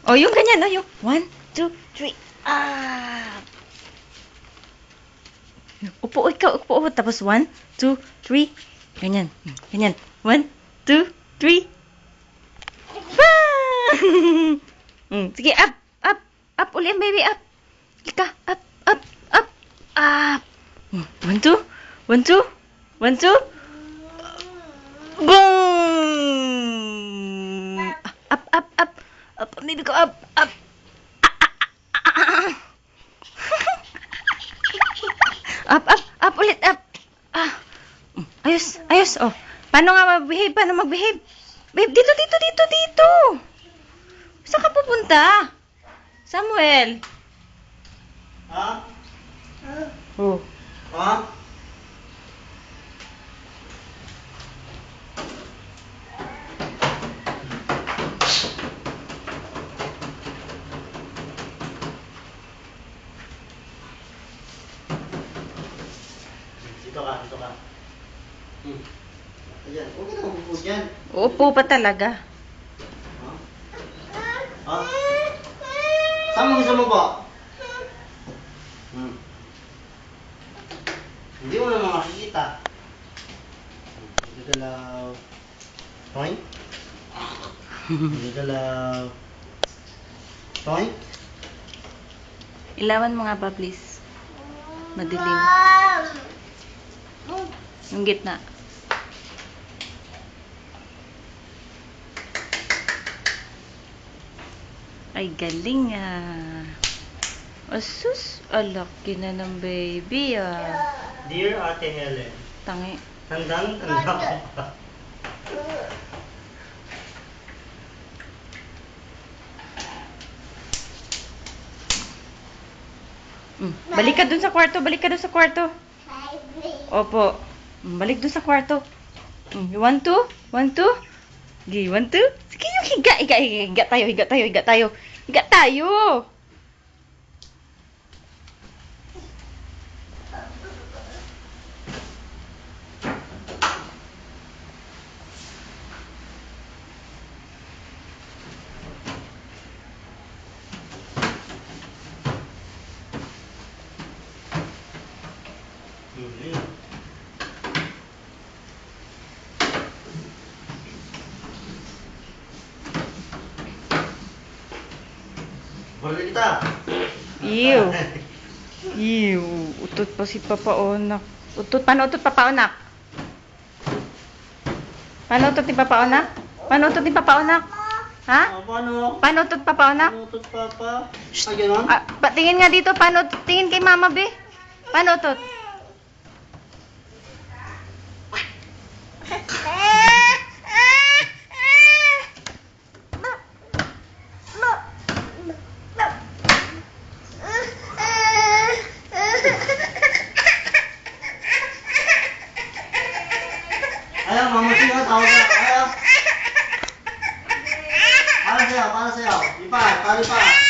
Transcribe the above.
Oh, yung ganyan, oh, yung 1, 2, 3. Ah! Upo, ikaw, upo. Tapos 1, 2, 3. Ganyan. Ganyan. 1, 2, 3. Bang! Sige, up, up, up ulit, baby, up. Ika, up, up, up, up. 1, 2, 1, 2, 1, 2. Boom! Up, up, up. Up, baby ko, up, up. Up, up, up ulit, up. Ah. Ayos, ayos, oh. Paano nga mag-behave? Paano mag-behave? Babe, dito, dito, dito, dito. Saan ka pupunta? Samuel. Ha? Oh. Ha? Dito ka, dito ka. Ayan, huwag ka na mabupo dyan. Upo pa talaga. Ha? Saan mo gusto mo po? Hindi mo naman makikita. Gagalaw. Toy? Gagalaw. Toy? Ilawan mo nga pa, please. Madilim. Yung gitna. Ay, galing ah. Asus, alaki na ng baby ah. Dear Ate Helen, Tangi. tandang-tanda ko pa. Balik ka dun sa kwarto, balik ka dun sa kwarto. Opo. Balik dun sa kwarto. You want to? Want to? Gi, want to? Sige, yung higa, higa, higa, higa tayo, higa tayo, higa tayo. Higa tayo. Balik kita. Ew. Ew. Utot pa si Papa Onak. Utot. Paano utot Papa Onak? Paano utot ni Papa Onak? Paano utot ni Papa Onak? Ha? Paano? Paano utot Papa Onak? Paano utot, Papa? Ay, gano'n? Ah, patingin nga dito. Paano utot? Tingin kay Mama, be. Paano utot? Ayaw, mama siya, tawag ka. Ayaw. Para sa'yo, para sa'yo. Lipat, palipat.